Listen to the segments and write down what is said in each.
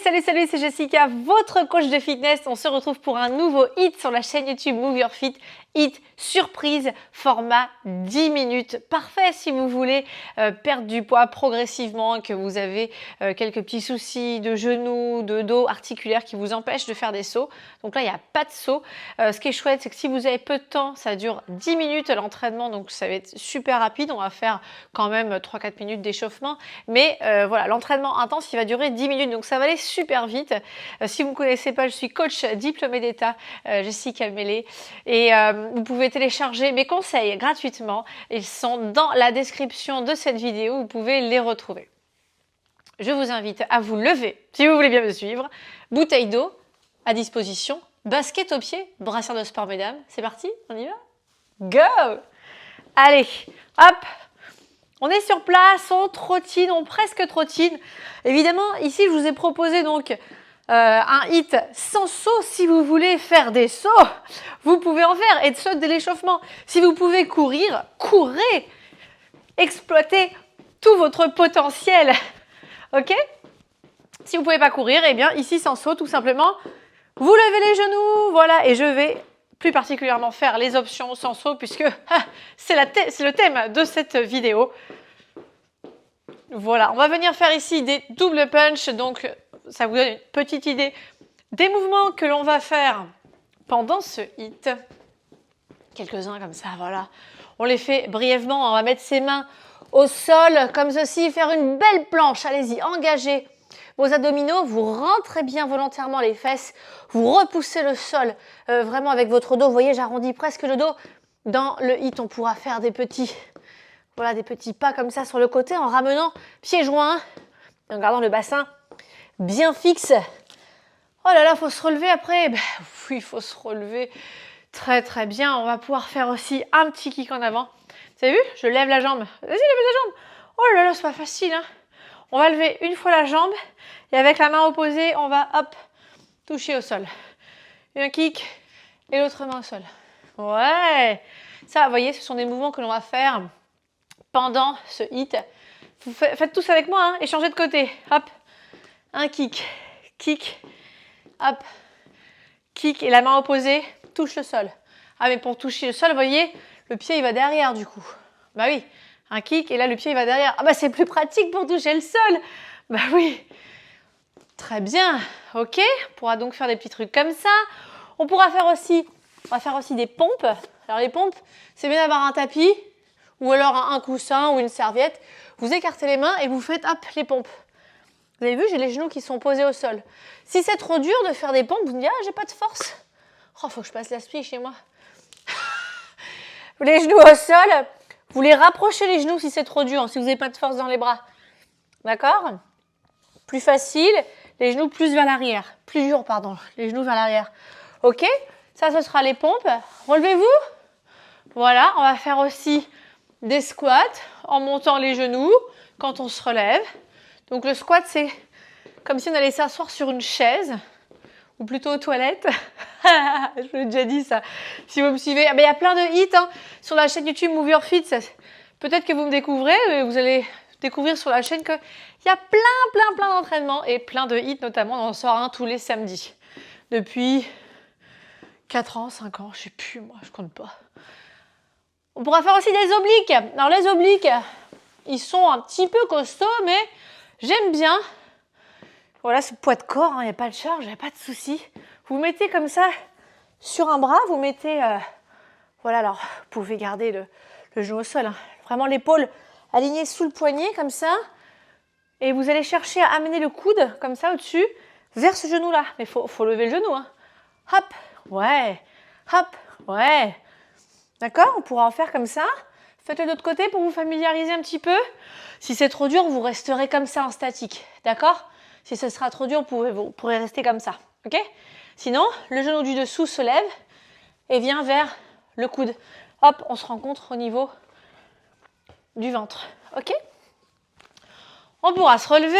Salut, c'est Jessica, votre coach de fitness. On se retrouve pour un nouveau hit sur la chaîne YouTube Move Your Fit. Hit surprise, format 10 minutes. Parfait si vous voulez perdre du poids progressivement, que vous avez quelques petits soucis de genoux, de dos, articulaires qui vous empêchent de faire des sauts. Donc là, il n'y a pas de saut. Ce qui est chouette, c'est que si vous avez peu de temps, ça dure 10 minutes l'entraînement. Donc ça va être super rapide. On va faire quand même 3-4 minutes d'échauffement. Mais voilà, l'entraînement intense, il va durer 10 minutes. Donc ça va aller super vite. Si vous ne connaissez pas, je suis coach diplômée d'État, Jessica Mellet. Et vous pouvez télécharger mes conseils gratuitement. Ils sont dans la description de cette vidéo. Vous pouvez les retrouver. Je vous invite à vous lever, si vous voulez bien me suivre. Bouteille d'eau à disposition. Basket au pied, brassière de sport, mesdames. C'est parti, on y va? Go! Allez, hop! On est sur place, on trottine, on presque trottine. Évidemment, ici, je vous ai proposé donc un hit sans saut. Si vous voulez faire des sauts, vous pouvez en faire et de saut de l'échauffement. Si vous pouvez courir, courez. Exploitez tout votre potentiel. Ok? Si vous ne pouvez pas courir, eh bien, ici, sans saut, tout simplement, vous levez les genoux. Voilà, et je vais plus particulièrement faire les options sans saut puisque c'est le thème de cette vidéo. Voilà, on va venir faire ici des double punch, donc ça vous donne une petite idée des mouvements que l'on va faire pendant ce hit. Quelques-uns comme ça, voilà. On les fait brièvement, on va mettre ses mains au sol comme ceci, faire une belle planche. Allez-y, engagez vos abdominaux, vous rentrez bien volontairement les fesses, vous repoussez le sol vraiment avec votre dos. Vous voyez, j'arrondis presque le dos. Dans le hit, on pourra faire des petits pas comme ça sur le côté en ramenant pieds joints et en gardant le bassin bien fixe. Oh là là, il faut se relever après. Ben, oui, il faut se relever très bien. On va pouvoir faire aussi un petit kick en avant. Vous avez vu? Je lève la jambe. Vas-y, lève la jambe. Oh là là, c'est pas facile, hein. On va lever une fois la jambe et avec la main opposée, on va hop, toucher au sol. Un kick et l'autre main au sol. Ouais. Ça, vous voyez, ce sont des mouvements que l'on va faire pendant ce hit. Vous faites tous avec moi, hein, et changez de côté. Hop, un kick, hop, kick et la main opposée touche le sol. Ah mais pour toucher le sol, vous voyez, le pied il va derrière du coup. Bah oui, un kick et là le pied il va derrière. Ah bah c'est plus pratique pour toucher le sol. Bah oui, très bien. Ok, on pourra donc faire des petits trucs comme ça. On va faire aussi des pompes. Alors les pompes, c'est bien d'avoir un tapis ou alors un coussin ou une serviette. Vous écartez les mains et vous faites hop les pompes. Vous avez vu, j'ai les genoux qui sont posés au sol. Si c'est trop dur de faire des pompes, vous me dites, ah, j'ai pas de force. Oh, faut que je passe l'aspi chez moi. Les genoux au sol, vous les rapprochez les genoux si c'est trop dur, si vous n'avez pas de force dans les bras. D'accord? Plus facile, les genoux plus vers l'arrière. Plus dur, pardon, les genoux vers l'arrière. Ok? Ça, ce sera les pompes. Relevez-vous. Voilà, on va faire aussi des squats en montant les genoux quand on se relève. Donc le squat, c'est comme si on allait s'asseoir sur une chaise ou plutôt aux toilettes. Je vous l'ai déjà dit ça, si vous me suivez. Ah ben, il y a plein de hits hein, sur la chaîne YouTube Move Your Fit. Peut-être que vous me découvrez, vous allez découvrir sur la chaîne qu'il y a plein d'entraînements et plein de hits, notamment on en sort un tous les samedis. Depuis 4 ans, 5 ans, je ne sais plus, moi, je ne compte pas. On pourra faire aussi des obliques. Alors les obliques, ils sont un petit peu costauds, mais j'aime bien. Voilà, ce poids de corps, il n'y a pas de charge, il n'y a pas de souci. Vous mettez comme ça sur un bras, vous mettez... voilà, alors vous pouvez garder le genou au sol. Hein. Vraiment l'épaule alignée sous le poignet, comme ça. Et vous allez chercher à amener le coude, comme ça, au-dessus, vers ce genou-là. Mais il faut lever le genou. Hein. Hop, ouais, hop, ouais. D'accord? On pourra en faire comme ça. Faites-le de l'autre côté pour vous familiariser un petit peu. Si c'est trop dur, vous resterez comme ça en statique. D'accord? Si ce sera trop dur, vous pourrez rester comme ça. Ok? Sinon, le genou du dessous se lève et vient vers le coude. Hop, on se rencontre au niveau du ventre. Ok? On pourra se relever.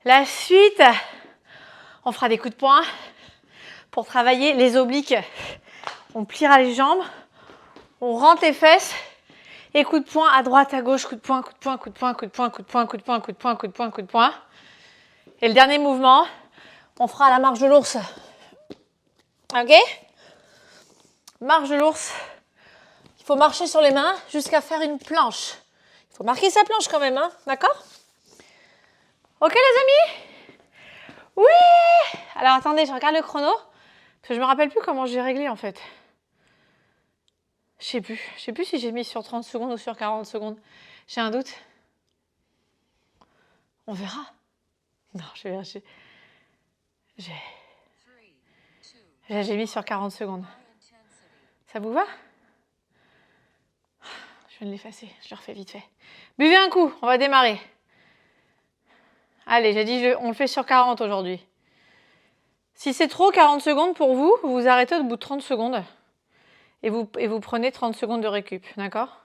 La suite, on fera des coups de poing pour travailler les obliques. On pliera les jambes, on rentre les fesses et coup de poing à droite, à gauche, coup de poing, coup de poing, coup de poing, coup de poing, coup de poing, coup de poing, coup de poing, coup de poing, coup de poing. Et le dernier mouvement, on fera la marche de l'ours. Ok? Marche de l'ours. Il faut marcher sur les mains jusqu'à faire une planche. Il faut marquer sa planche quand même, hein? D'accord? Ok les amis? Oui! Alors attendez, je regarde le chrono. Parce que je me rappelle plus comment j'ai réglé en fait. Je sais plus. Je sais plus si j'ai mis sur 30 secondes ou sur 40 secondes. J'ai un doute. On verra. Non, j'ai mis sur 40 secondes. Ça vous va? Je viens de l'effacer. Je le refais vite fait. Buvez un coup. On va démarrer. Allez, j'ai dit on le fait sur 40 aujourd'hui. Si c'est trop 40 secondes pour vous, vous vous arrêtez au bout de 30 secondes. Et vous prenez 30 secondes de récup. D'accord?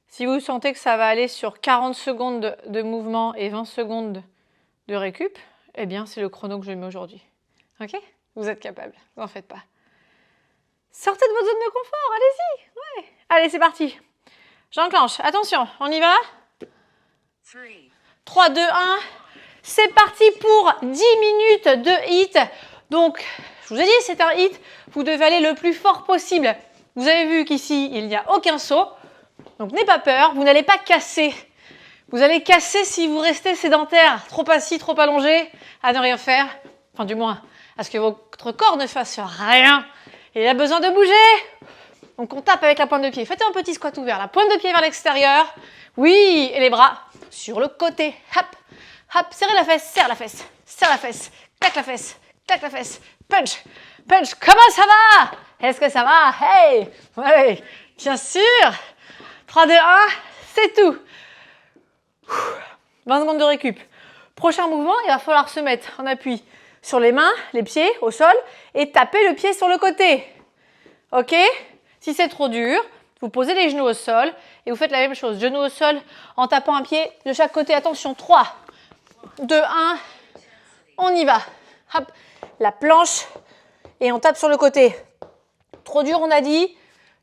Si vous sentez que ça va aller sur 40 secondes de mouvement et 20 secondes de récup, eh bien, c'est le chrono que je mets aujourd'hui. Ok? Vous êtes capable, vous n'en faites pas. Sortez de votre zone de confort, allez-y. Ouais. Allez, c'est parti. J'enclenche. Attention, on y va? 3, 2, 1. C'est parti pour 10 minutes de hit. Donc, je vous ai dit, c'est un hit. Vous devez aller le plus fort possible. Vous avez vu qu'ici, il n'y a aucun saut. Donc, n'ayez pas peur, vous n'allez pas casser. Vous allez casser si vous restez sédentaire, trop assis, trop allongé, à ne rien faire. Enfin, du moins, à ce que votre corps ne fasse rien. Il a besoin de bouger. Donc, on tape avec la pointe de pied. Faites un petit squat ouvert. La pointe de pied vers l'extérieur. Oui, et les bras sur le côté. Hop, hop, serrez la fesse, serre la fesse, serre la fesse, claque la fesse, claque la fesse. Punch, punch. Comment ça va? Est-ce que ça va? Hey, ouais, bien sûr. 3, 2, 1, c'est tout. 20 secondes de récup. Prochain mouvement, il va falloir se mettre en appui sur les mains, les pieds au sol et taper le pied sur le côté. Ok? Si c'est trop dur, vous posez les genoux au sol et vous faites la même chose. Genoux au sol en tapant un pied de chaque côté. Attention, 3, 2, 1. On y va. Hop, la planche et on tape sur le côté. Trop dur, on a dit.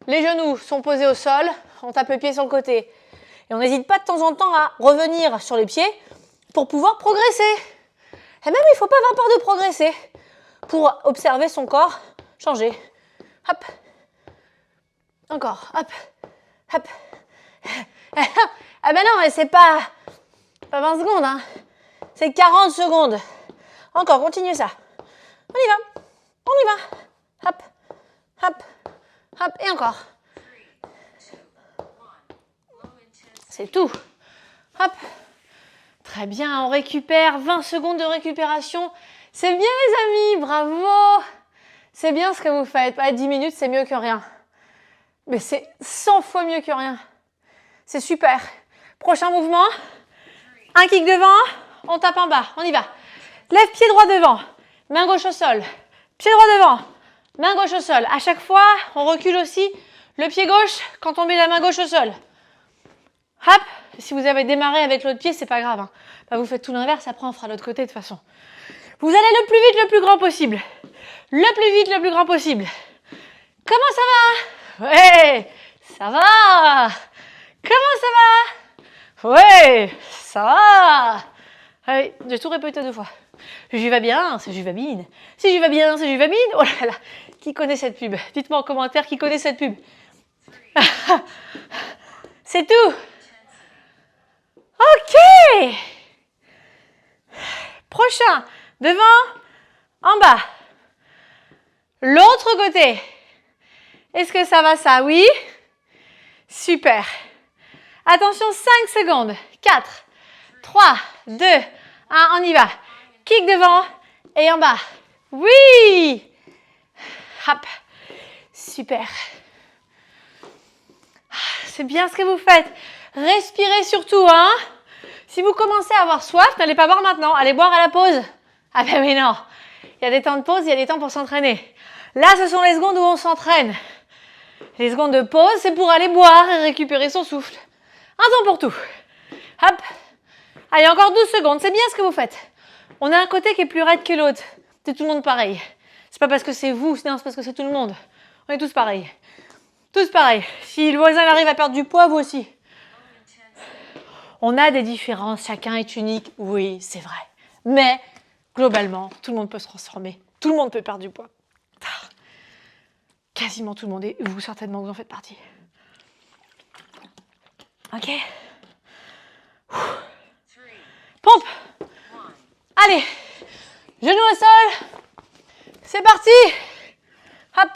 Les genoux sont posés au sol. On tape le pied sur le côté. Et on n'hésite pas de temps en temps à revenir sur les pieds pour pouvoir progresser. Et même, il ne faut pas avoir peur de progresser. Pour observer son corps changer. Hop. Encore. Hop. Hop. Ah ben non, mais c'est pas 20 secondes. Hein. C'est 40 secondes. Encore, continuez ça. On y va. On y va. Hop. Hop. Hop. Et encore. C'est tout. Hop. Très bien, on récupère 20 secondes de récupération. C'est bien les amis, bravo. C'est bien ce que vous faites. Pas 10 minutes, c'est mieux que rien. Mais c'est 100 fois mieux que rien. C'est super. Prochain mouvement. Un kick devant, on tape en bas. On y va. Lève pied droit devant, main gauche au sol. Pied droit devant, main gauche au sol. À chaque fois, on recule aussi le pied gauche quand on met la main gauche au sol. Hop, si vous avez démarré avec l'autre pied, c'est pas grave. Hein. Bah, vous faites tout l'inverse, après on fera l'autre côté de toute façon. Vous allez le plus vite, le plus grand possible. Le plus vite, le plus grand possible. Comment ça va? Ouais, ça va. Comment ça va? Ouais, ça va. Allez, j'ai tout répété 2 fois. J'y vais bien, c'est Juvabine. Si j'y vais bien, c'est Juvabine. Oh là là, qui connaît cette pub? Dites-moi en commentaire qui connaît cette pub. C'est tout. Ok. Prochain, devant, en bas. L'autre côté. Est-ce que ça va ça? Oui. Super. Attention, 5 secondes. 4, 3, 2, 1, on y va. Kick devant et en bas. Oui. Hop. Super. C'est bien ce que vous faites. Respirez surtout, hein. Si vous commencez à avoir soif, n'allez pas boire maintenant. Allez boire à la pause. Ah ben mais non. Il y a des temps de pause, il y a des temps pour s'entraîner. Là, ce sont les secondes où on s'entraîne. Les secondes de pause, c'est pour aller boire et récupérer son souffle. Un temps pour tout. Hop. Allez, encore 12 secondes. C'est bien ce que vous faites. On a un côté qui est plus raide que l'autre. C'est tout le monde pareil. C'est pas parce que c'est vous, non, c'est parce que c'est tout le monde. On est tous pareils. Tous pareils. Si le voisin arrive à perdre du poids, vous aussi. On a des différences. Chacun est unique. Oui, c'est vrai. Mais globalement, tout le monde peut se transformer. Tout le monde peut perdre du poids. Quasiment tout le monde. Et vous, certainement, vous en faites partie. Ok. Pompe. Allez. Genoux au sol. C'est parti. Hop.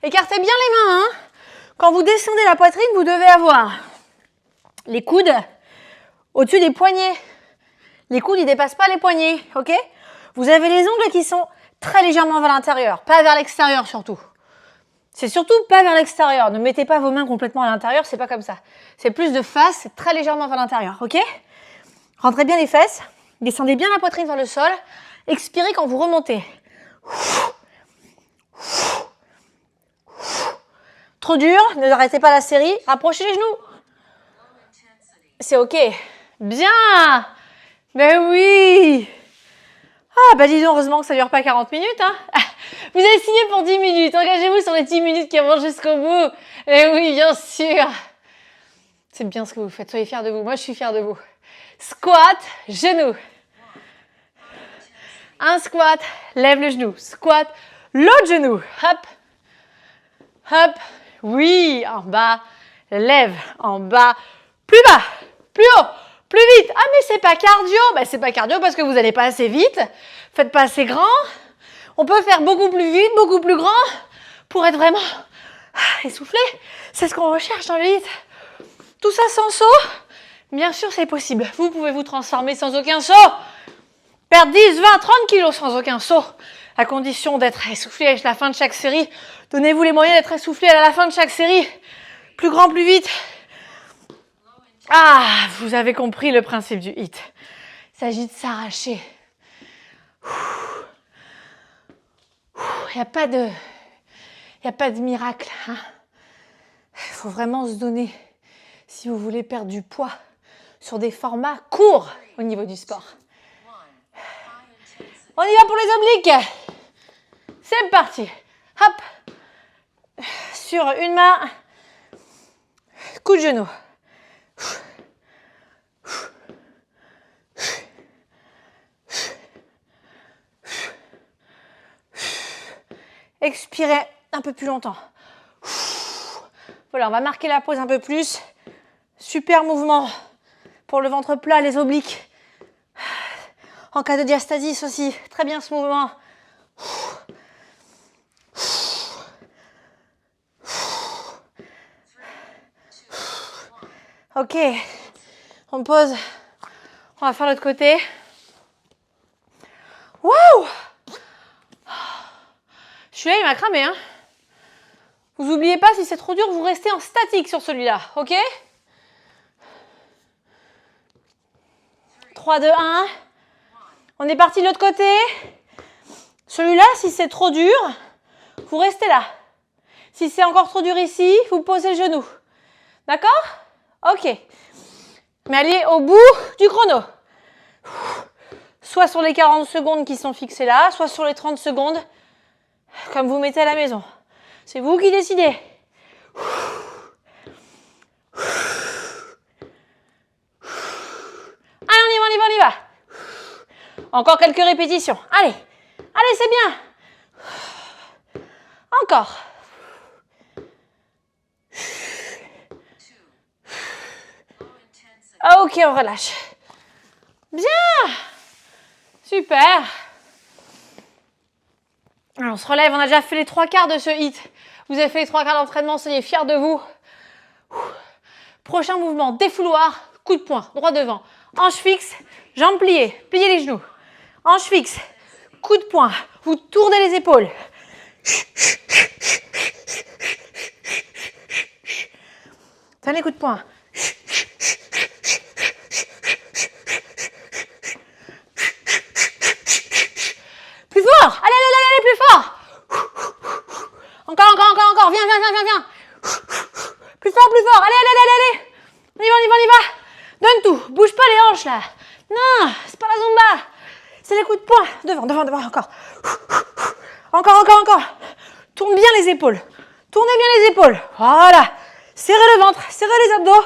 Écartez bien les mains. Hein. Quand vous descendez la poitrine, vous devez avoir les coudes au-dessus des poignets. Les coudes, ils ne dépassent pas les poignets. Ok. Vous avez les ongles qui sont très légèrement vers l'intérieur, pas vers l'extérieur surtout. C'est surtout pas vers l'extérieur. Ne mettez pas vos mains complètement à l'intérieur, c'est pas comme ça. C'est plus de face, c'est très légèrement vers l'intérieur, ok? Rentrez bien les fesses, descendez bien la poitrine vers le sol, expirez quand vous remontez. Trop dur, ne arrêtez pas la série, rapprochez les genoux. C'est ok. Bien! Ben oui! Ah, bah dis donc, heureusement que ça dure pas 40 minutes, hein. Vous avez signé pour 10 minutes. Engagez-vous sur les 10 minutes qui avancent jusqu'au bout. Eh oui, bien sûr. C'est bien ce que vous faites. Soyez fiers de vous. Moi, je suis fière de vous. Squat, genou. Un squat, lève le genou. Squat, l'autre genou. Hop. Hop. Oui, en bas. Lève, en bas. Plus bas, plus haut. Plus vite. Ah, mais c'est pas cardio. Ben, c'est pas cardio parce que vous n'allez pas assez vite. Faites pas assez grand. On peut faire beaucoup plus vite, beaucoup plus grand pour être vraiment essoufflé. C'est ce qu'on recherche dans le HIIT. Tout ça sans saut. Bien sûr, c'est possible. Vous pouvez vous transformer sans aucun saut. Perdre 10, 20, 30 kilos sans aucun saut. À condition d'être essoufflé à la fin de chaque série. Donnez-vous les moyens d'être essoufflé à la fin de chaque série. Plus grand, plus vite. Ah, vous avez compris le principe du HIIT. Il s'agit de s'arracher. Il n'y a pas de miracle. Hein. Il faut vraiment se donner si vous voulez perdre du poids sur des formats courts au niveau du sport. On y va pour les obliques. C'est parti. Hop. Sur une main. Coup de genou. Expirez un peu plus longtemps. Voilà, on va marquer la pause un peu plus. Super mouvement pour le ventre plat, les obliques. En cas de diastasis aussi, très bien ce mouvement. Ok, on pose. On va faire l'autre côté. Waouh! Celui-là, il m'a cramé, hein. Vous n'oubliez pas, si c'est trop dur, vous restez en statique sur celui-là, ok? 3, 2, 1. On est parti de l'autre côté. Celui-là, si c'est trop dur, vous restez là. Si c'est encore trop dur ici, vous posez le genou. D'accord? Ok. Mais allez au bout du chrono. Soit sur les 40 secondes qui sont fixées là, soit sur les 30 secondes, comme vous mettez à la maison. C'est vous qui décidez. Allez, on y va. Encore quelques répétitions. Allez, c'est bien. Encore. Ok, on relâche. Bien. Super. Alors, on se relève, on a déjà fait les 3/4 de ce HIIT. Vous avez fait les 3/4 d'entraînement, soyez fiers de vous. Prochain mouvement, défouloir, coup de poing, droit devant. Hanche fixe, jambes pliées, pliez les genoux. Hanche fixe, coup de poing, vous tournez les épaules. Tenez coup de poing. Plus fort, allez, plus fort. Encore, viens. Plus fort, allez. On y va. Donne tout, bouge pas les hanches là. Non, c'est pas la zumba. C'est les coups de poing. Devant, encore. Encore. Tourne bien les épaules. Tournez bien les épaules. Voilà. Serrez le ventre, serrez les abdos.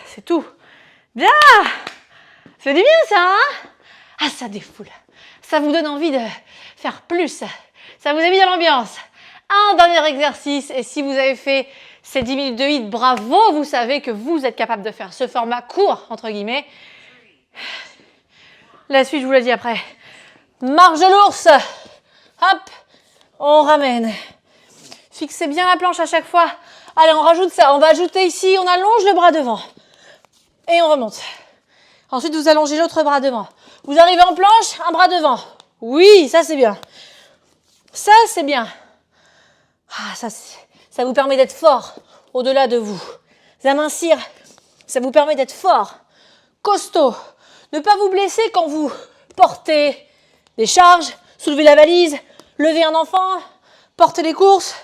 C'est tout. Bien. C'est du bien ça, hein? Ah, ça défoule. Ça vous donne envie de faire plus. Ça vous a mis dans l'ambiance. Un dernier exercice et si vous avez fait ces 10 minutes de HIIT, bravo, vous savez que vous êtes capable de faire ce format court, entre guillemets. La suite, je vous l'ai dit après. Marche de l'ours. Hop, on ramène. Fixez bien la planche à chaque fois. Allez, on rajoute ça. On va ajouter ici, on allonge le bras devant. Et on remonte. Ensuite, vous allongez l'autre bras devant. Vous arrivez en planche, un bras devant. Oui, ça c'est bien. Ça c'est bien. Ah, ça vous permet d'être fort au-delà de vous. Amincir, ça vous permet d'être fort, costaud. Ne pas vous blesser quand vous portez des charges, soulevez la valise, levez un enfant, portez les courses.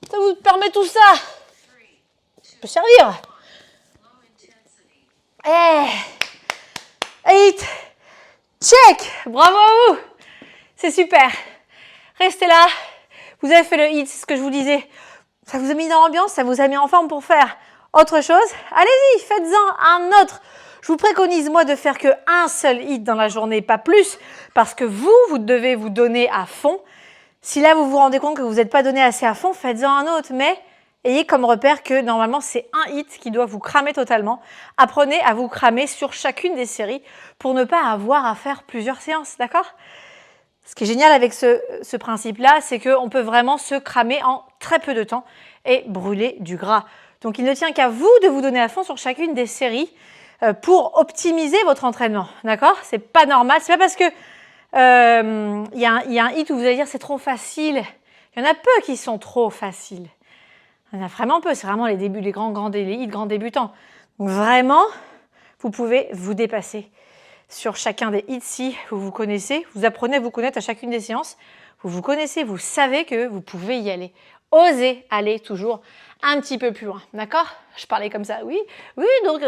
Ça vous permet tout ça. Ça peut servir. 8. Check. Bravo à vous. C'est super. Restez là. Vous avez fait le HIIT, c'est ce que je vous disais. Ça vous a mis dans l'ambiance, ça vous a mis en forme pour faire autre chose. Allez-y, faites-en un autre. Je vous préconise, moi, de faire qu'un seul HIIT dans la journée, pas plus, parce que vous devez vous donner à fond. Si là, vous vous rendez compte que vous n'êtes pas donné assez à fond, faites-en un autre, mais ayez comme repère que normalement, c'est un HIIT qui doit vous cramer totalement. Apprenez à vous cramer sur chacune des séries pour ne pas avoir à faire plusieurs séances, d'accord ? Ce qui est génial avec ce principe-là, c'est qu'on peut vraiment se cramer en très peu de temps et brûler du gras. Donc, il ne tient qu'à vous de vous donner à fond sur chacune des séries pour optimiser votre entraînement, d'accord ? C'est pas normal, c'est pas parce que il y a un HIIT où vous allez dire c'est trop facile. Il y en a peu qui sont trop faciles. Il y en a vraiment peu, c'est vraiment les débuts, les HIIT grands débutants. Donc vraiment, vous pouvez vous dépasser sur chacun des HIIT si vous vous connaissez, vous apprenez à vous connaître à chacune des séances, vous vous connaissez, vous savez que vous pouvez y aller. Osez aller toujours un petit peu plus loin, d'accord ? Je parlais comme ça, oui, donc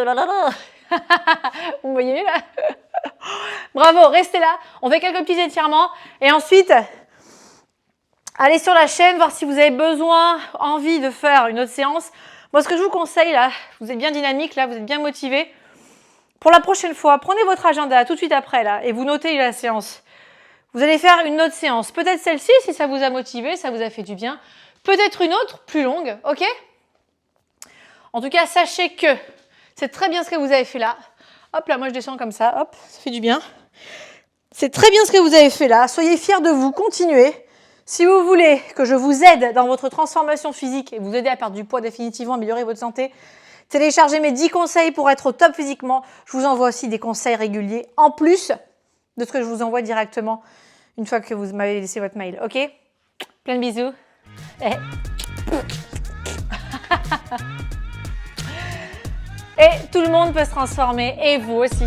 vous me voyez là. Bravo, restez là, on fait quelques petits étirements et ensuite, allez sur la chaîne, voir si vous avez besoin, envie de faire une autre séance. Moi, ce que je vous conseille là, vous êtes bien dynamique là, vous êtes bien motivé. Pour la prochaine fois, prenez votre agenda tout de suite après là et vous notez la séance. Vous allez faire une autre séance. Peut-être celle-ci si ça vous a motivé, ça vous a fait du bien. Peut-être une autre, plus longue, ok ? En tout cas, sachez que c'est très bien ce que vous avez fait là. Hop là, moi je descends comme ça, hop, ça fait du bien. C'est très bien ce que vous avez fait là. Soyez fiers de vous, continuez. Si vous voulez que je vous aide dans votre transformation physique et vous aider à perdre du poids définitivement, améliorer votre santé, téléchargez mes 10 conseils pour être au top physiquement. Je vous envoie aussi des conseils réguliers en plus de ce que je vous envoie directement une fois que vous m'avez laissé votre mail. Ok ? Plein de bisous. Et tout le monde peut se transformer et vous aussi.